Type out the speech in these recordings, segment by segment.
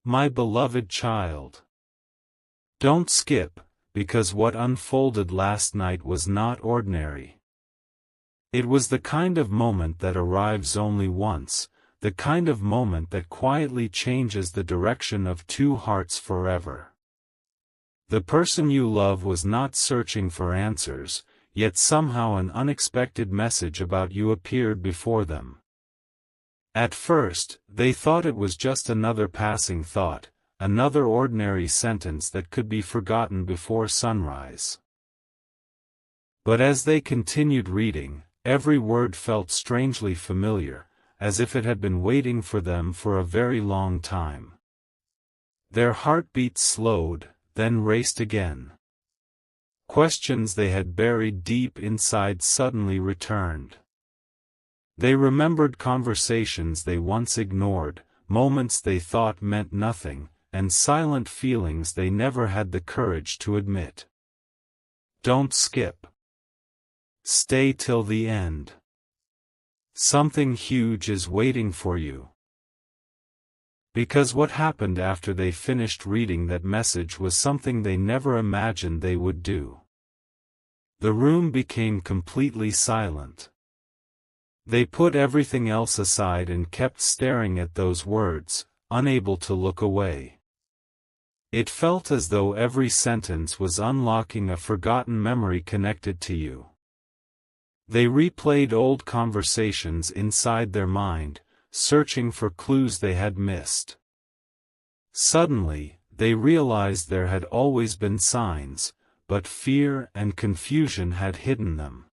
My beloved child. Don't skip, because what unfolded last night was not ordinary. It was the kind of moment that arrives only once, the kind of moment that quietly changes the direction of two hearts forever. The person you love was not searching for answers, yet somehow an unexpected message about you appeared before them. At first, they thought it was just another passing thought, another ordinary sentence that could be forgotten before sunrise. But as they continued reading, every word felt strangely familiar, as if it had been waiting for them for a very long time. Their heartbeats slowed, then raced again. Questions they had buried deep inside suddenly returned. They remembered conversations they once ignored, moments they thought meant nothing, and silent feelings they never had the courage to admit. Don't skip. Stay till the end. Something huge is waiting for you. Because what happened after they finished reading that message was something they never imagined they would do. The room became completely silent. They put everything else aside and kept staring at those words, unable to look away. It felt as though every sentence was unlocking a forgotten memory connected to you. They replayed old conversations inside their mind, searching for clues they had missed. Suddenly, they realized there had always been signs, but fear and confusion had hidden them.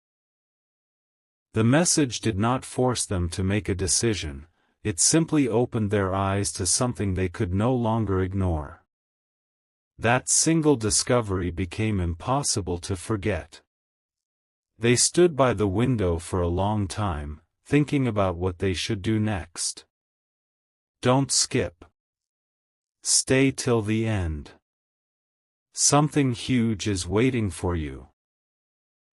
The message did not force them to make a decision, it simply opened their eyes to something they could no longer ignore. That single discovery became impossible to forget. They stood by the window for a long time, thinking about what they should do next. Don't skip. Stay till the end. Something huge is waiting for you.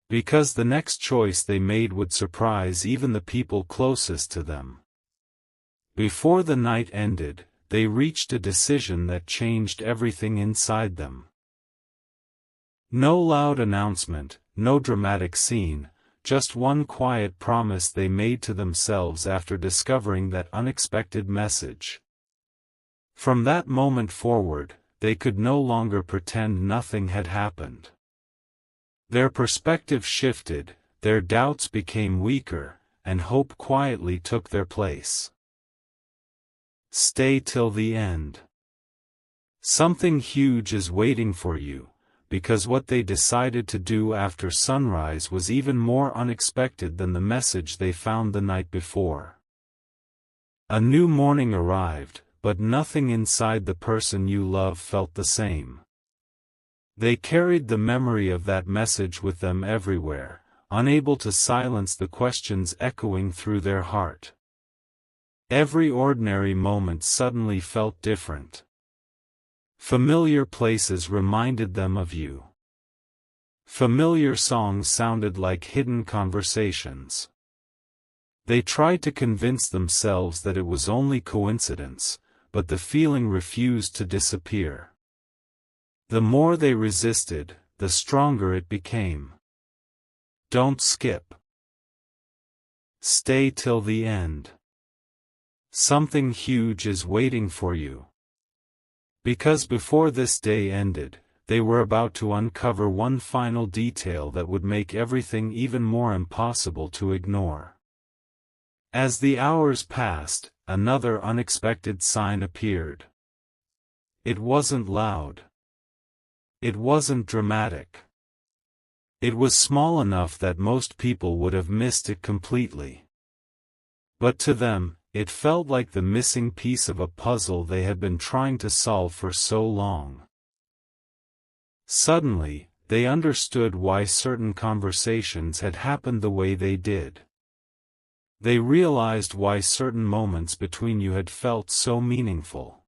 Because the next choice they made would surprise even the people closest to them. Before the night ended, they reached a decision that changed everything inside them. No loud announcement, no dramatic scene, just one quiet promise they made to themselves after discovering that unexpected message. From that moment forward, they could no longer pretend nothing had happened. Their perspective shifted, their doubts became weaker, and hope quietly took their place. Stay till the end. Something huge is waiting for you, because what they decided to do after sunrise was even more unexpected than the message they found the night before. A new morning arrived, but nothing inside the person you love felt the same. They carried the memory of that message with them everywhere, unable to silence the questions echoing through their heart. Every ordinary moment suddenly felt different. Familiar places reminded them of you. Familiar songs sounded like hidden conversations. They tried to convince themselves that it was only coincidence, but the feeling refused to disappear. The more they resisted, the stronger it became. Don't skip. Stay till the end. Something huge is waiting for you. Because before this day ended, they were about to uncover one final detail that would make everything even more impossible to ignore. As the hours passed, another unexpected sign appeared. It wasn't loud. It wasn't dramatic. It was small enough that most people would have missed it completely. But to them, it felt like the missing piece of a puzzle they had been trying to solve for so long. Suddenly, they understood why certain conversations had happened the way they did. They realized why certain moments between you had felt so meaningful.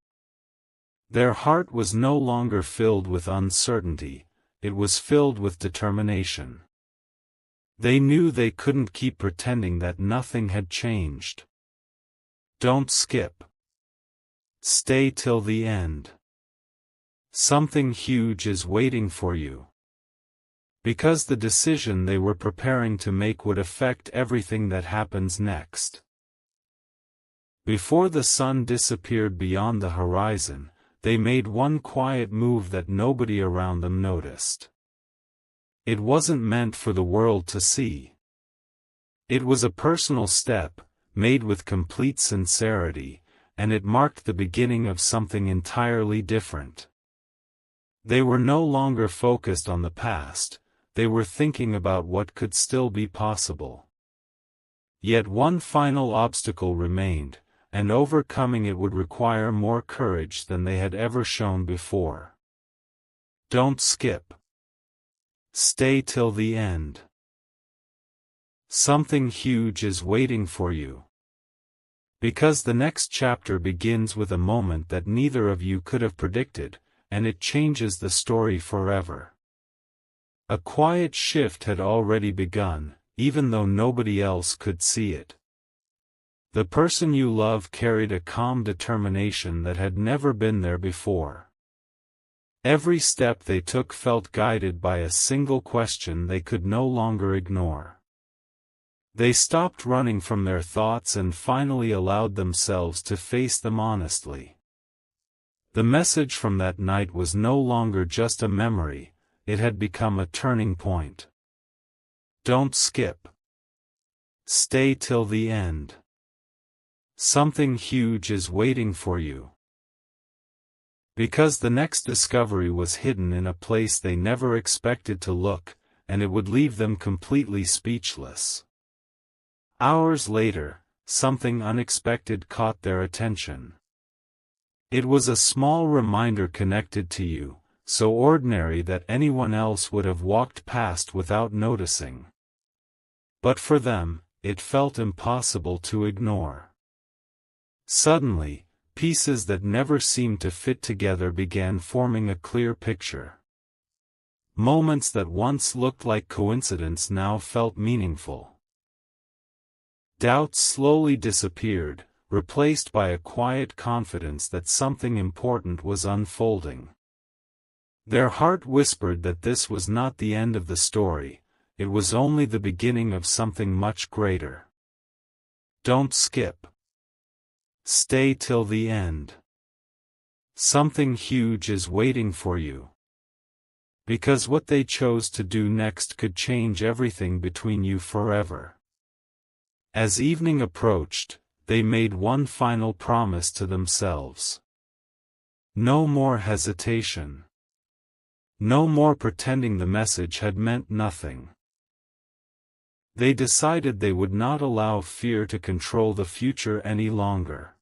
Their heart was no longer filled with uncertainty, it was filled with determination. They knew they couldn't keep pretending that nothing had changed. Don't skip. Stay till the end. Something huge is waiting for you. Because the decision they were preparing to make would affect everything that happens next. Before the sun disappeared beyond the horizon, they made one quiet move that nobody around them noticed. It wasn't meant for the world to see. It was a personal step, made with complete sincerity, and it marked the beginning of something entirely different. They were no longer focused on the past, they were thinking about what could still be possible. Yet one final obstacle remained, and overcoming it would require more courage than they had ever shown before. Don't skip. Stay till the end. Something huge is waiting for you. Because the next chapter begins with a moment that neither of you could have predicted, and it changes the story forever. A quiet shift had already begun, even though nobody else could see it. The person you love carried a calm determination that had never been there before. Every step they took felt guided by a single question they could no longer ignore. They stopped running from their thoughts and finally allowed themselves to face them honestly. The message from that night was no longer just a memory, it had become a turning point. Don't skip. Stay till the end. Something huge is waiting for you. Because the next discovery was hidden in a place they never expected to look, and it would leave them completely speechless. Hours later, something unexpected caught their attention. It was a small reminder connected to you, so ordinary that anyone else would have walked past without noticing. But for them, it felt impossible to ignore. Suddenly, pieces that never seemed to fit together began forming a clear picture. Moments that once looked like coincidence now felt meaningful. Doubts slowly disappeared, replaced by a quiet confidence that something important was unfolding. Their heart whispered that this was not the end of the story, it was only the beginning of something much greater. Don't skip. Stay till the end. Something huge is waiting for you. Because what they chose to do next could change everything between you forever. As evening approached, they made one final promise to themselves. No more hesitation. No more pretending the message had meant nothing. They decided they would not allow fear to control the future any longer.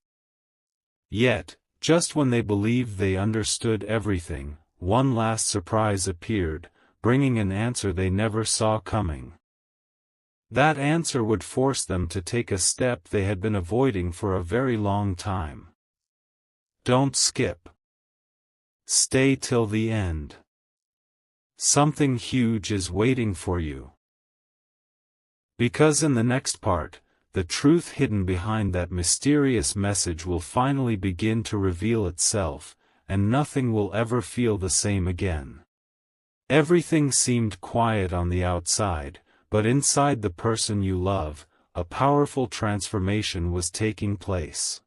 Yet, just when they believed they understood everything, one last surprise appeared, bringing an answer they never saw coming. That answer would force them to take a step they had been avoiding for a very long time. Don't skip. Stay till the end. Something huge is waiting for you. Because in the next part, the truth hidden behind that mysterious message will finally begin to reveal itself, and nothing will ever feel the same again. Everything seemed quiet on the outside, but inside the person you love, a powerful transformation was taking place.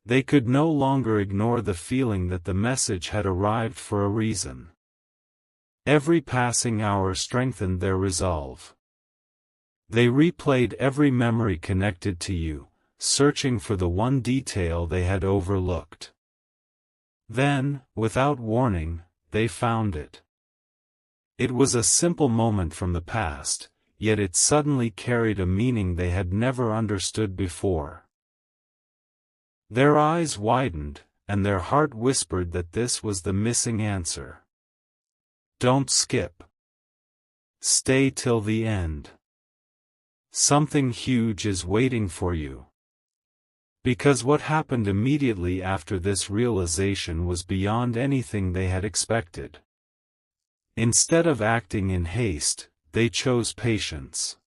They could no longer ignore the feeling that the message had arrived for a reason. Every passing hour strengthened their resolve. They replayed every memory connected to you, searching for the one detail they had overlooked. Then, without warning, they found it. It was a simple moment from the past, yet it suddenly carried a meaning they had never understood before. Their eyes widened, and their heart whispered that this was the missing answer. Don't skip. Stay till the end. Something huge is waiting for you. Because what happened immediately after this realization was beyond anything they had expected. Instead of acting in haste, they chose patience.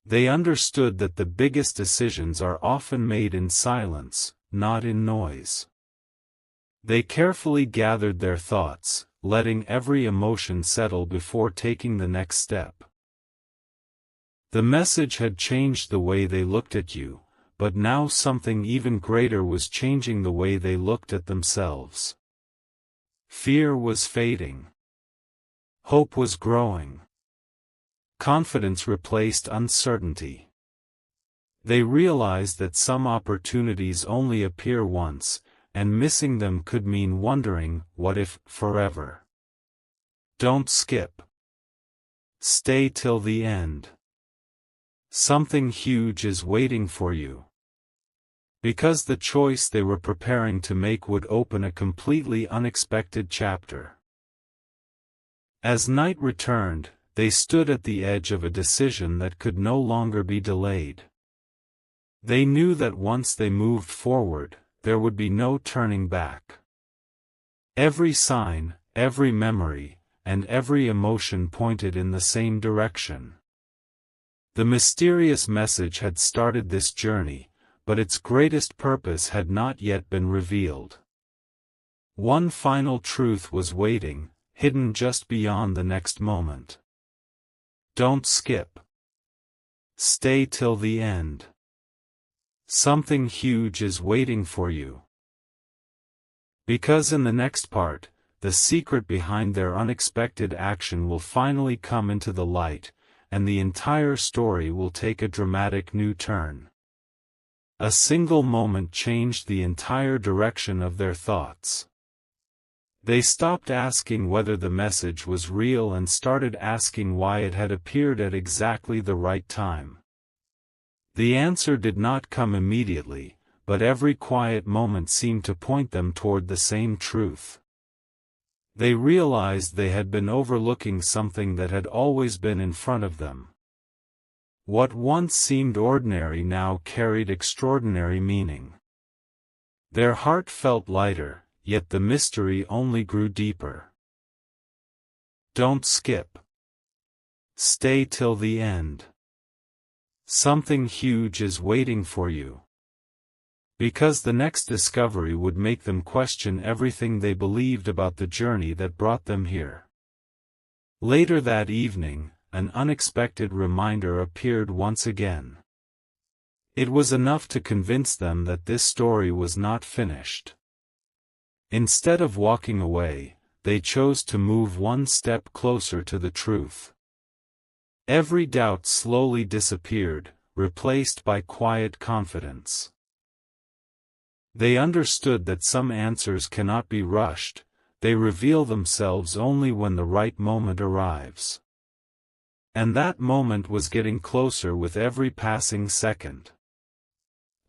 They understood that the biggest decisions are often made in silence, not in noise. They carefully gathered their thoughts, letting every emotion settle before taking the next step. The message had changed the way they looked at you, but now something even greater was changing the way they looked at themselves. Fear was fading. Hope was growing. Confidence replaced uncertainty. They realized that some opportunities only appear once, and missing them could mean wondering, what if, forever. Don't skip. Stay till the end. Something huge is waiting for you. Because the choice they were preparing to make would open a completely unexpected chapter. As night returned, they stood at the edge of a decision that could no longer be delayed. They knew that once they moved forward, there would be no turning back. Every sign, every memory, and every emotion pointed in the same direction. The mysterious message had started this journey, but its greatest purpose had not yet been revealed. One final truth was waiting, hidden just beyond the next moment. Don't skip. Stay till the end. Something huge is waiting for you. Because in the next part, the secret behind their unexpected action will finally come into the light, and the entire story will take a dramatic new turn. A single moment changed the entire direction of their thoughts. They stopped asking whether the message was real and started asking why it had appeared at exactly the right time. The answer did not come immediately, but every quiet moment seemed to point them toward the same truth. They realized they had been overlooking something that had always been in front of them. What once seemed ordinary now carried extraordinary meaning. Their heart felt lighter, yet the mystery only grew deeper. Don't skip. Stay till the end. Something huge is waiting for you. Because the next discovery would make them question everything they believed about the journey that brought them here. Later that evening, an unexpected reminder appeared once again. It was enough to convince them that this story was not finished. Instead of walking away, they chose to move one step closer to the truth. Every doubt slowly disappeared, replaced by quiet confidence. They understood that some answers cannot be rushed, they reveal themselves only when the right moment arrives. And that moment was getting closer with every passing second.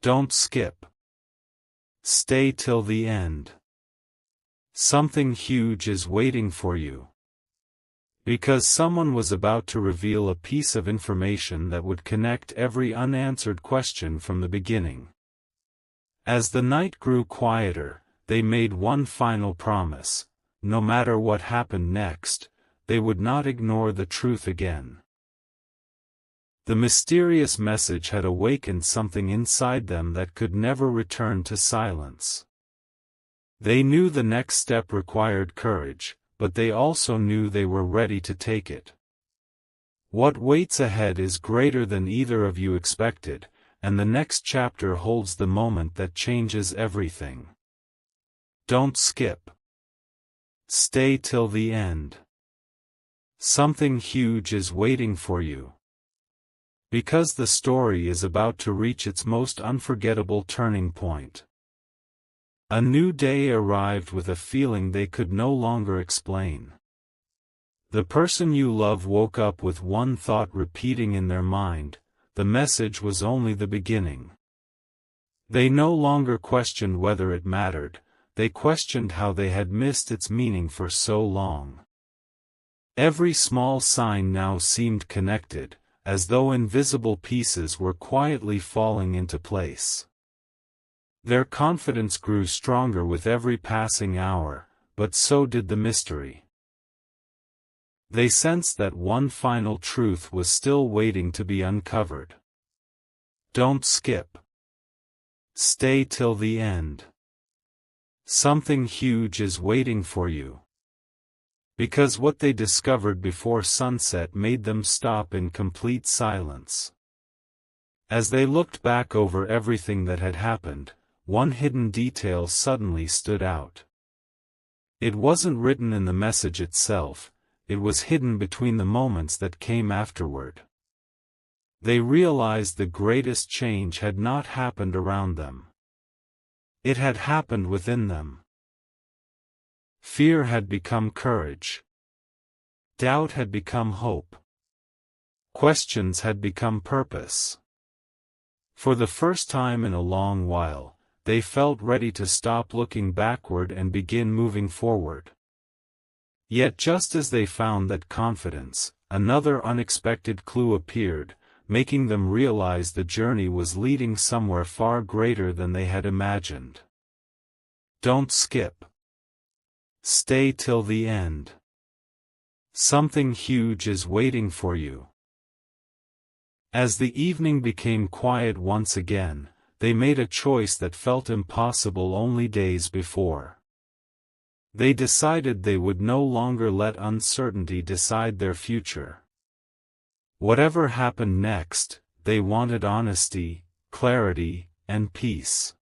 Don't skip. Stay till the end. Something huge is waiting for you. Because someone was about to reveal a piece of information that would connect every unanswered question from the beginning. As the night grew quieter, they made one final promise: no matter what happened next, they would not ignore the truth again. The mysterious message had awakened something inside them that could never return to silence. They knew the next step required courage, but they also knew they were ready to take it. What waits ahead is greater than either of you expected, and the next chapter holds the moment that changes everything. Don't skip. Stay till the end. Something huge is waiting for you. Because the story is about to reach its most unforgettable turning point. A new day arrived with a feeling they could no longer explain. The person you love woke up with one thought repeating in their mind: the message was only the beginning. They no longer questioned whether it mattered, they questioned how they had missed its meaning for so long. Every small sign now seemed connected, as though invisible pieces were quietly falling into place. Their confidence grew stronger with every passing hour, but so did the mystery. They sensed that one final truth was still waiting to be uncovered. Don't skip. Stay till the end. Something huge is waiting for you. Because what they discovered before sunset made them stop in complete silence. As they looked back over everything that had happened, one hidden detail suddenly stood out. It wasn't written in the message itself, it was hidden between the moments that came afterward. They realized the greatest change had not happened around them. It had happened within them. Fear had become courage. Doubt had become hope. Questions had become purpose. For the first time in a long while, they felt ready to stop looking backward and begin moving forward. Yet just as they found that confidence, another unexpected clue appeared, making them realize the journey was leading somewhere far greater than they had imagined. Don't skip. Stay till the end. Something huge is waiting for you. As the evening became quiet once again, they made a choice that felt impossible only days before. They decided they would no longer let uncertainty decide their future. Whatever happened next, they wanted honesty, clarity, and peace.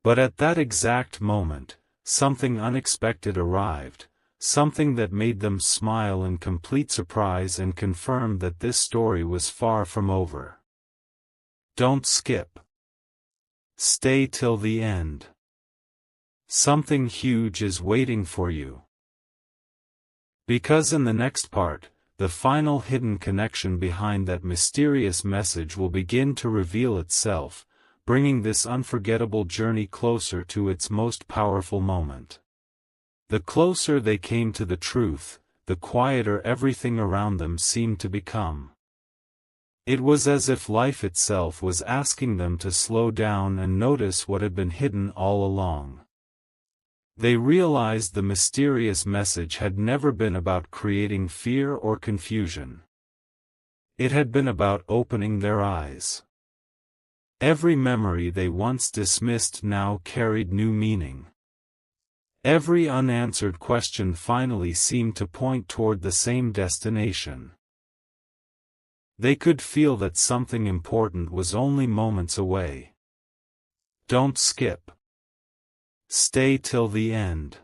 But at that exact moment, something unexpected arrived, something that made them smile in complete surprise and confirmed that this story was far from over. Don't skip. Stay till the end. Something huge is waiting for you. Because in the next part, the final hidden connection behind that mysterious message will begin to reveal itself, bringing this unforgettable journey closer to its most powerful moment. The closer they came to the truth, the quieter everything around them seemed to become. It was as if life itself was asking them to slow down and notice what had been hidden all along. They realized the mysterious message had never been about creating fear or confusion. It had been about opening their eyes. Every memory they once dismissed now carried new meaning. Every unanswered question finally seemed to point toward the same destination. They could feel that something important was only moments away. Don't skip. Stay till the end.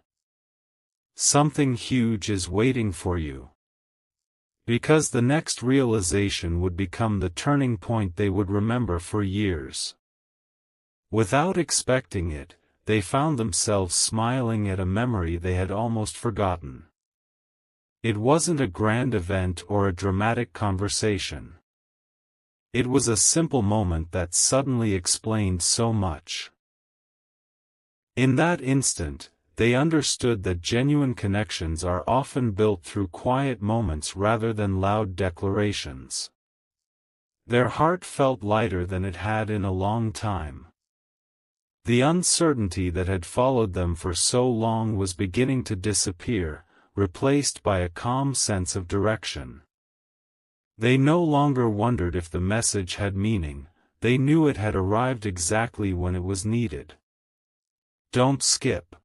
Something huge is waiting for you. Because the next realization would become the turning point they would remember for years. Without expecting it, they found themselves smiling at a memory they had almost forgotten. It wasn't a grand event or a dramatic conversation. It was a simple moment that suddenly explained so much. In that instant, they understood that genuine connections are often built through quiet moments rather than loud declarations. Their heart felt lighter than it had in a long time. The uncertainty that had followed them for so long was beginning to disappear, replaced by a calm sense of direction. They no longer wondered if the message had meaning, they knew it had arrived exactly when it was needed. Don't skip.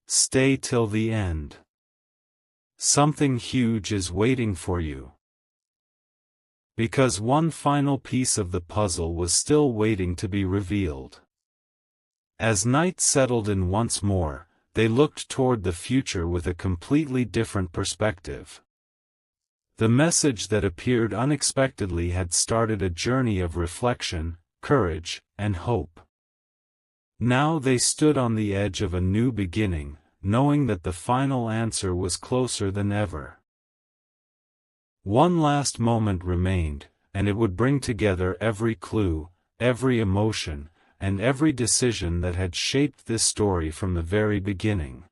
Stay till the end. Something huge is waiting for you. Because one final piece of the puzzle was still waiting to be revealed. As night settled in once more, they looked toward the future with a completely different perspective. The message that appeared unexpectedly had started a journey of reflection, courage, and hope. Now they stood on the edge of a new beginning, knowing that the final answer was closer than ever. One last moment remained, and it would bring together every clue, every emotion, and every decision that had shaped this story from the very beginning.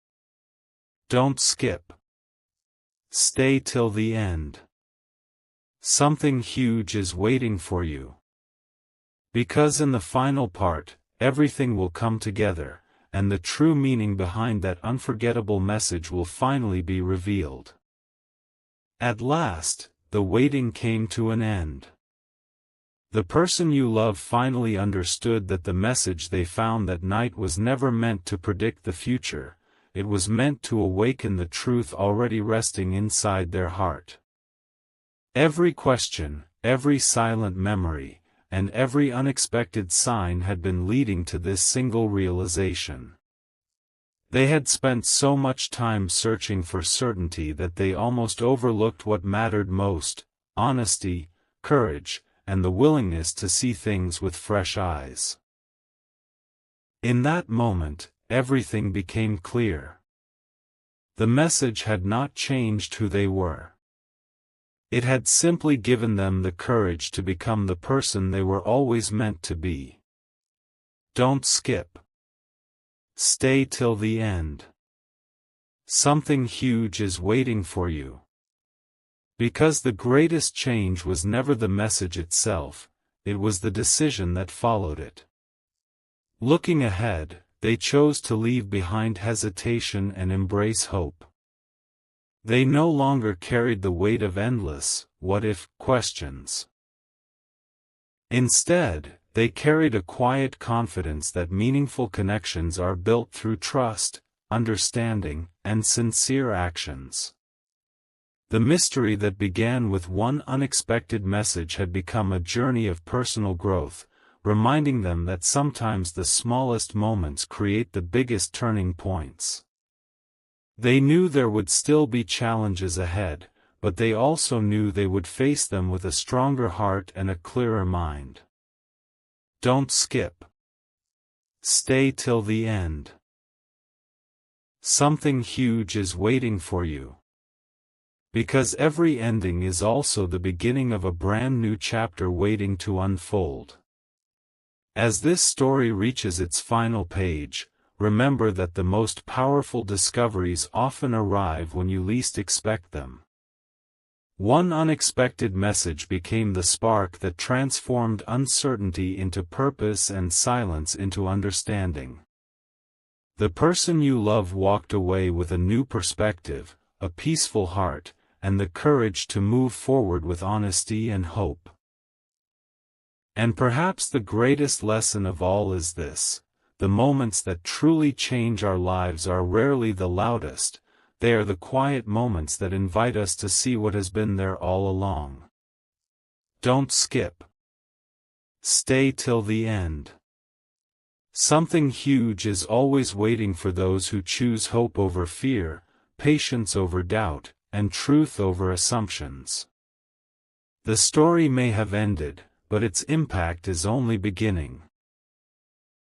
Don't skip. Stay till the end. Something huge is waiting for you. Because in the final part, everything will come together, and the true meaning behind that unforgettable message will finally be revealed. At last, the waiting came to an end. The person you love finally understood that the message they found that night was never meant to predict the future, it was meant to awaken the truth already resting inside their heart. Every question, every silent memory, and every unexpected sign had been leading to this single realization. They had spent so much time searching for certainty that they almost overlooked what mattered most: honesty, courage, and the willingness to see things with fresh eyes. In that moment, everything became clear. The message had not changed who they were. It had simply given them the courage to become the person they were always meant to be. Don't skip. Stay till the end. Something huge is waiting for you. Because the greatest change was never the message itself, it was the decision that followed it. Looking ahead, they chose to leave behind hesitation and embrace hope. They no longer carried the weight of endless, what-if, questions. Instead, they carried a quiet confidence that meaningful connections are built through trust, understanding, and sincere actions. The mystery that began with one unexpected message had become a journey of personal growth, reminding them that sometimes the smallest moments create the biggest turning points. They knew there would still be challenges ahead, but they also knew they would face them with a stronger heart and a clearer mind. Don't skip. Stay till the end. Something huge is waiting for you. Because every ending is also the beginning of a brand new chapter waiting to unfold. As this story reaches its final page, remember that the most powerful discoveries often arrive when you least expect them. One unexpected message became the spark that transformed uncertainty into purpose and silence into understanding. The person you love walked away with a new perspective, a peaceful heart, and the courage to move forward with honesty and hope. And perhaps the greatest lesson of all is this: the moments that truly change our lives are rarely the loudest. They are the quiet moments that invite us to see what has been there all along. Don't skip. Stay till the end. Something huge is always waiting for those who choose hope over fear, patience over doubt, and truth over assumptions. The story may have ended, but its impact is only beginning.